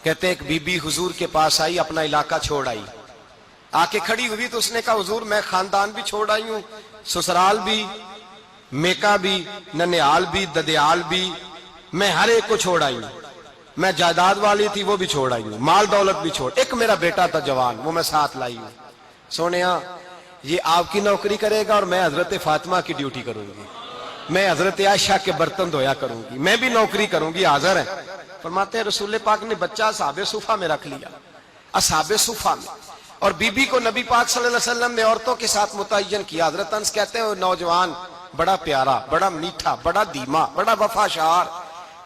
کہتے ہیں ایک بی بی حضور کے پاس آئی، اپنا علاقہ چھوڑ آئی، آ کے کھڑی ہوئی تو اس نے کہا حضور میں خاندان بھی چھوڑ آئی ہوں، سسرال بھی، میکا بھی، ننیال بھی، ددیال بھی، میں ہر ایک کو چھوڑ آئی ہوں، میں جائیداد والی تھی وہ بھی چھوڑ آئی ہوں، مال دولت بھی چھوڑ، ایک میرا بیٹا تھا جوان وہ میں ساتھ لائی ہوں۔ سونیا یہ آپ کی نوکری کرے گا اور میں حضرت فاطمہ کی ڈیوٹی کروں گی، میں حضرت عائشہ کے برتن دھویا کروں گی، میں بھی نوکری کروں گی، حاضر ہے۔ فرماتے ہیں رسول پاک نے بچہ اصحاب صفہ میں رکھ لیا، اصحاب صفہ میں، اور بی بی کو نبی پاک صلی اللہ علیہ وسلم نے عورتوں کے ساتھ متعین کیا۔ حضرت انس کہتے ہیں وہ نوجوان بڑا پیارا، بڑا میٹھا، بڑا دھیما، بڑا وفاشار،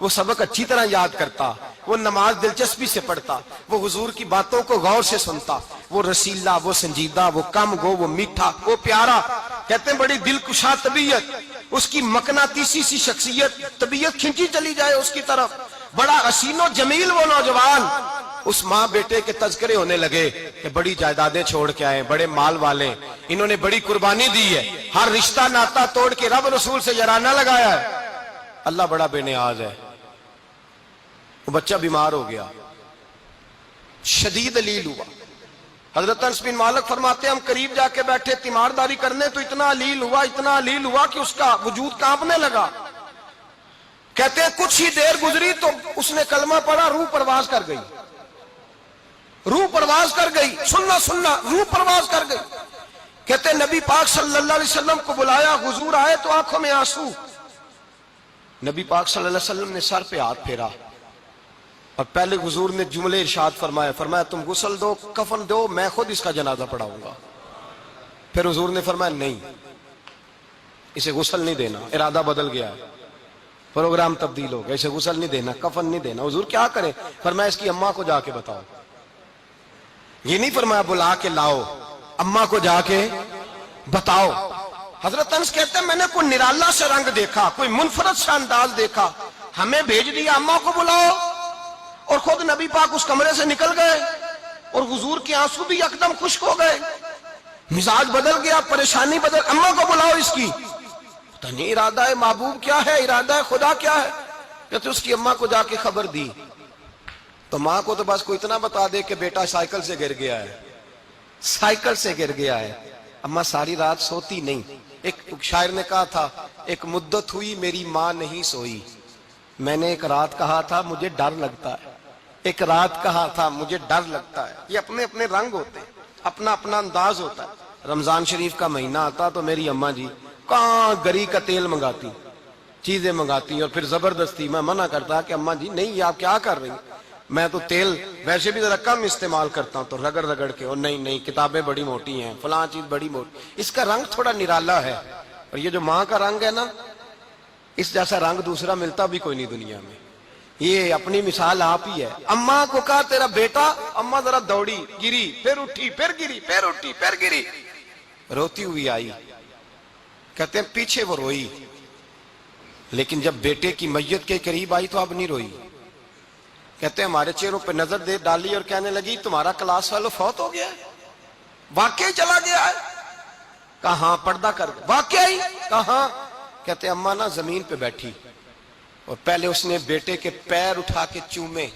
وہ سبق اچھی طرح یاد کرتا، وہ نماز دلچسپی سے پڑھتا، وہ حضور کی باتوں کو غور سے سنتا، وہ رسیلا، وہ سنجیدہ، وہ کم گو، وہ میٹھا، وہ پیارا، کہتے ہیں بڑی دلکشا طبیعت، اس کی مقناطیسی سی شخصیت، طبیعت کھنچی چلی جائے اس کی طرف، بڑا حسین و جمیل وہ نوجوان۔ اس ماں بیٹے کے تذکرے ہونے لگے کہ بڑی جائیدادیں چھوڑ کے آئے، بڑے مال والے، انہوں نے بڑی قربانی دی ہے، ہر رشتہ ناتا توڑ کے رب رسول سے یارانہ لگایا ہے، اللہ بڑا بے نیاز ہے۔ وہ بچہ بیمار ہو گیا، شدید علیل ہوا۔ حضرت انس بن مالک فرماتے ہیں ہم قریب جا کے بیٹھے تیمارداری کرنے تو اتنا علیل ہوا کہ اس کا وجود کانپنے لگا۔ کہتے ہیں کچھ ہی دیر گزری تو اس نے کلمہ پڑھا، روح پرواز کر گئی، روح پرواز کر گئی، سننا روح پرواز کر گئی۔ کہتے ہیں نبی پاک صلی اللہ علیہ وسلم کو بلایا، حضور آئے تو آنکھوں میں آنسو۔ نبی پاک صلی اللہ علیہ وسلم نے سر پہ ہاتھ پھیرا اور پہلے حضور نے جملے ارشاد فرمایا تم غسل دو، کفن دو، میں خود اس کا جنازہ پڑھاؤں گا۔ پھر حضور نے فرمایا نہیں، اسے غسل نہیں دینا، ارادہ بدل گیا ہے، پروگرام تبدیل ہو گیا، اسے غسل نہیں دینا، کفن نہیں دینا۔ حضور کیا کرے؟ فرمایا اس کی اماں کو جا کے بتاؤ۔ یہ نہیں فرمایا بلا کے لاؤ، اماں کو جا کے بتاؤ۔ حضرت انس کہتے ہیں میں نے کوئی نرالا سے رنگ دیکھا، کوئی منفرد سا انداز دیکھا، ہمیں بھیج دیا اماں کو بلاؤ، اور خود نبی پاک اس کمرے سے نکل گئے، اور حضور کے آنسو بھی یکدم خشک ہو گئے، مزاج بدل گیا، پریشانی بدل، اماں کو بلاؤ اس کی۔ پتہ نہیں ارادہ ہے محبوب کیا ہے، ارادہ ہے خدا کیا ہے۔ کہتے اس کی اماں کو جا کے خبر دی تو ماں کو تو بس کوئی اتنا بتا دے کہ بیٹا سائیکل سے گر گیا ہے، سائیکل سے گر گیا ہے۔ اماں ساری رات سوتی نہیں۔ ایک شاعر نے کہا تھا ایک مدت ہوئی میری ماں نہیں سوئی، میں نے ایک رات کہا تھا مجھے ڈر لگتا ہے، ایک رات کہا تھا مجھے ڈر لگتا ہے۔ یہ اپنے اپنے رنگ ہوتے ہیں، اپنا اپنا انداز ہوتا ہے۔ رمضان شریف کا مہینہ آتا تو میری اماں جی کہاں گری کا تیل منگاتی، چیزیں منگاتی، اور پھر زبردستی میں منع کرتا کہ اماں جی نہیں، یہ آپ کیا کر رہی ہیں، میں تو تیل ویسے بھی ذرا کم استعمال کرتا ہوں، تو رگڑ رگڑ کے، اور نہیں کتابیں بڑی موٹی ہیں، فلاں چیز بڑی موٹی، اس کا رنگ تھوڑا نرالا ہے۔ اور یہ جو ماں کا رنگ ہے نا، اس جیسا رنگ دوسرا ملتا بھی کوئی نہیں دنیا میں۔ یہ اپنی مثال آپ ہی ہے۔ اماں کو کہا تیرا بیٹا، اماں ذرا دوڑی، گری، پھر اٹھی، پھر گری، پھر اٹھی، پھر گری، روتی ہوئی آئی۔ کہتے ہیں پیچھے وہ روئی، لیکن جب بیٹے کی میت کے قریب آئی تو اب نہیں روئی۔ کہتے ہیں ہمارے چہروں پہ نظر دے ڈالی اور کہنے لگی تمہارا کلاس فیلو فوت ہو گیا ہے، واقعی چلا گیا ہے؟ کہاں پردہ کر واقعی کہاں؟ کہتے ہیں اماں نا زمین پہ بیٹھی اور پہلے اس نے بیٹے کے پیر اٹھا کے چومے،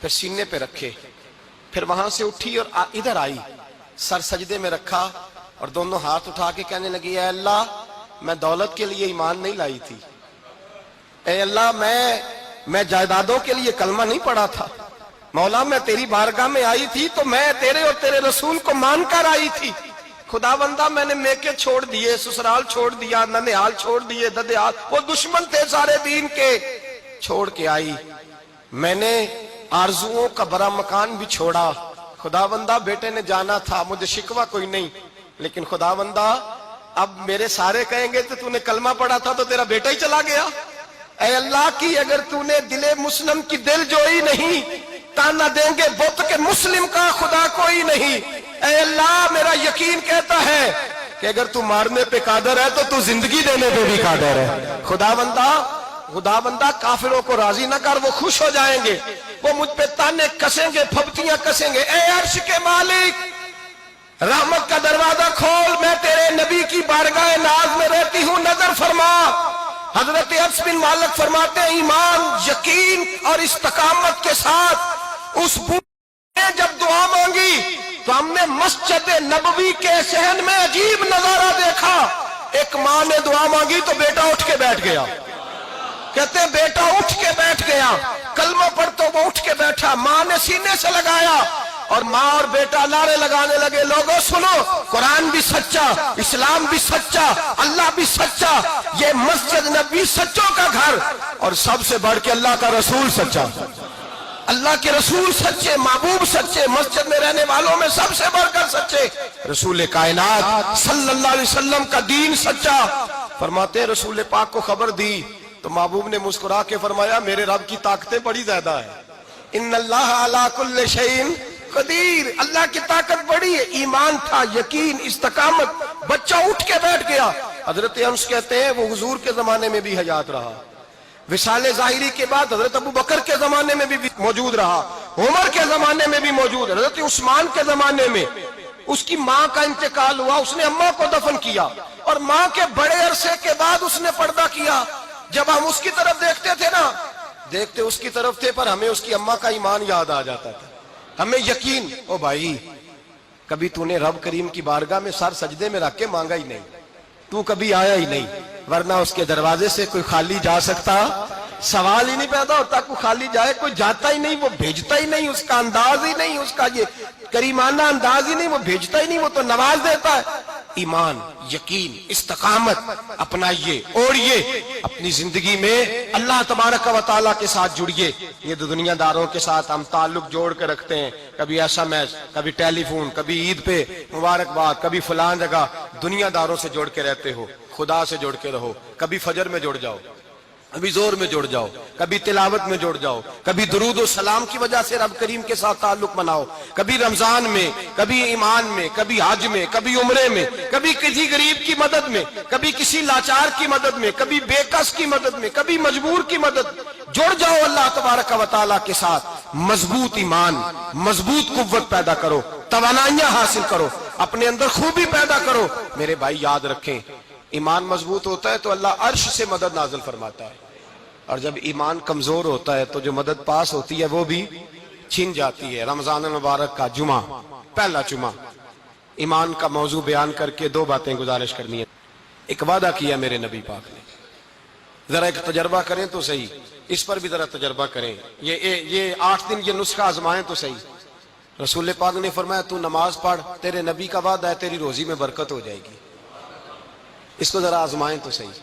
پھر سینے پہ رکھے، پھر وہاں سے اٹھی اور ادھر آئی، سر سجدے میں رکھا اور دونوں ہاتھ اٹھا کے کہنے لگی اے اللہ میں دولت کے لیے ایمان نہیں لائی تھی، اے اللہ میں جائیدادوں کے لیے کلمہ نہیں پڑھا تھا، مولا میں تیری بارگاہ میں آئی تھی تو میں تیرے اور تیرے رسول کو مان کر آئی تھی، خدا بندہ میں نے میکے چھوڑ دیے، سسرال چھوڑ دیا، ننیال چھوڑ دیے، ددیال، وہ دشمن تھے سارے دین کے، چھوڑ کے آئی، میں نے آرزوؤں کا بڑا مکان بھی چھوڑا، خدا بندہ بیٹے نے جانا تھا، مجھے شکوہ کوئی نہیں، لیکن خدا بندہ اب میرے سارے کہیں گے تو نے کلمہ پڑھا تھا تو تیرا بیٹا ہی چلا گیا، اے اللہ کی اگر تو نے دل مسلم کی دل جوئی نہیں، تانا دیں گے بت کے مسلم کا خدا کوئی نہیں، اے اللہ میرا یقین کہتا ہے کہ اگر تو مارنے پہ قادر ہے تو زندگی دینے پہ بھی قادر ہے، خدا بندہ کافروں کو راضی نہ کر، وہ خوش ہو جائیں گے، وہ مجھ پہ تانے کسیں گے، پھپتیاں کسیں گے، اے عرش کے مالک رحمت کا دروازہ کھول، میں تیرے نبی کی بارگاہ ناز میں رہتی ہوں، نظر فرما۔ حضرت انس بن مالک فرماتے ہیں ایمان، یقین اور استقامت کے ساتھ اس بوڑھے نے جب دعا مانگی تو ہم نے مسجد نبوی کے صحن میں عجیب نظارہ دیکھا. ایک ماں نے دعا مانگی تو بیٹا اٹھ کے بیٹھ گیا. کہتے بیٹا اٹھ کے بیٹھ گیا. کلمہ پڑھ تو وہ اٹھ کے بیٹھا. ماں نے سینے سے لگایا اور ماں اور بیٹا نعرے لگانے لگے, لوگوں سنو, قرآن بھی سچا, اسلام بھی سچا, اللہ بھی سچا, یہ مسجد نبوی سچوں کا گھر, اور سب سے بڑھ کے اللہ کا رسول سچا. اللہ کے رسول سچے, محبوب سچے, مسجد میں رہنے والوں میں سب سے بڑھ کر سچے, رسول کائنات صلی اللہ علیہ وسلم کا دین سچا. فرماتے رسول پاک کو خبر دی تو محبوب نے مسکرا کے فرمایا میرے رب کی طاقتیں بڑی زیادہ ہیں. ان اللہ علی کل شیء قدیر, اللہ کی طاقت بڑی ہے. ایمان تھا, یقین, استقامت. بچہ اٹھ کے بیٹھ گیا. حضرت انس کہتے ہیں وہ حضور کے زمانے میں بھی حیات رہا, وصال ظاہری کے بعد حضرت ابو بکر کے زمانے میں بھی موجود رہا, عمر کے زمانے میں بھی موجود, حضرت عثمان کے زمانے میں. اس کی ماں کا انتقال ہوا, اس نے اماں کو دفن کیا, اور ماں کے بڑے عرصے کے بعد اس نے پردہ کیا. جب ہم اس کی طرف دیکھتے تھے نا, دیکھتے اس کی طرف تھے, پر ہمیں اس کی اماں کا ایمان یاد آ جاتا تھا. ہمیں یقین, او بھائی کبھی تو نے رب کریم کی بارگاہ میں سر سجدے میں رکھ کے مانگا ہی نہیں, تو کبھی آیا ہی نہیں, ورنہ اس کے دروازے سے کوئی خالی جا سکتا, سوال ہی نہیں پیدا ہوتا کوئی خالی جائے. کوئی جاتا ہی نہیں, وہ بھیجتا ہی نہیں, اس کا انداز ہی نہیں, اس کا یہ کریمانہ انداز ہی نہیں, وہ بھیجتا ہی نہیں, وہ تو نواز دیتا ہے. ایمان, یقین, استقامت اپنائیے, اوڑھیے اپنی زندگی میں, اللہ تبارک و تعالیٰ کے ساتھ جڑیے. یہ دنیا داروں کے ساتھ ہم تعلق جوڑ کے رکھتے ہیں, کبھی SMS, کبھی ٹیلی فون, کبھی عید پہ مبارکباد, کبھی فلان جگہ. دنیا داروں سے جوڑ کے رہتے ہو, خدا سے جوڑ کے رہو. کبھی فجر میں جڑ جاؤ, کبھی زور میں جڑ جاؤ, کبھی تلاوت میں جڑ جاؤ, کبھی درود و سلام کی وجہ سے رب کریم کے ساتھ تعلق بناؤ, کبھی رمضان میں, کبھی ایمان میں, کبھی حج میں, کبھی عمرے میں, کبھی کسی غریب کی مدد میں, کبھی کسی لاچار کی مدد میں, کبھی بے کس کی مدد میں, کبھی مجبور کی مدد. جڑ جاؤ اللہ تبارک و تعالیٰ کے ساتھ. مضبوط ایمان, مضبوط قوت پیدا کرو, توانائیاں حاصل کرو, اپنے اندر خوبی پیدا کرو. میرے بھائی یاد رکھیں, ایمان مضبوط ہوتا ہے تو اللہ عرش سے مدد نازل فرماتا ہے, اور جب ایمان کمزور ہوتا ہے تو جو مدد پاس ہوتی ہے وہ بھی چھن جاتی ہے. رمضان المبارک کا جمعہ, پہلا جمعہ, ایمان کا موضوع بیان کر کے دو باتیں گزارش کرنی ہے. ایک وعدہ کیا میرے نبی پاک نے, ذرا ایک تجربہ کریں تو صحیح, اس پر بھی ذرا تجربہ کریں. یہ 8 دن یہ نسخہ آزمائیں تو صحیح. رسول پاک نے فرمایا تو نماز پڑھ, تیرے نبی کا وعدہ ہے تیری روزی میں برکت ہو جائے گی. اس کو ذرا آزمائیں تو صحیح,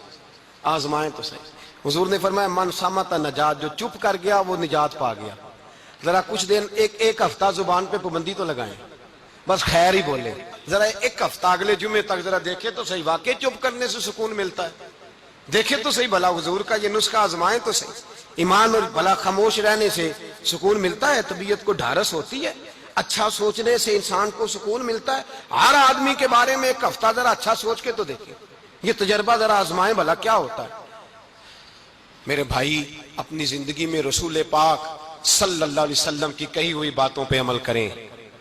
آزمائیں تو صحیح. حضور نے فرمایا من صامت نجات, جو چپ کر گیا وہ نجات پا گیا. ذرا کچھ دن, ایک ہفتہ زبان پہ پابندی تو لگائیں, بس خیر ہی بولیں. ذرا ایک ہفتہ اگلے جمعے تک ذرا دیکھیں تو صحیح, واقعی چپ کرنے سے سکون ملتا ہے. دیکھیں تو صحیح بھلا حضور کا یہ نسخہ آزمائیں تو صحیح. ایمان اور بھلا خاموش رہنے سے سکون ملتا ہے, طبیعت کو ڈھارس ہوتی ہے, اچھا سوچنے سے انسان کو سکون ملتا ہے. ہر آدمی کے بارے میں ایک ہفتہ ذرا اچھا سوچ کے تو دیکھیں, یہ تجربہ ذرا آزمائیں بھلا کیا ہوتا ہے. میرے بھائی اپنی زندگی میں رسول پاک صلی اللہ علیہ وسلم کی کہی ہوئی باتوں پہ عمل کریں,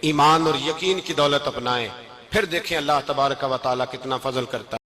ایمان اور یقین کی دولت اپنائیں, پھر دیکھیں اللہ تبارک و تعالیٰ کتنا فضل کرتا ہے.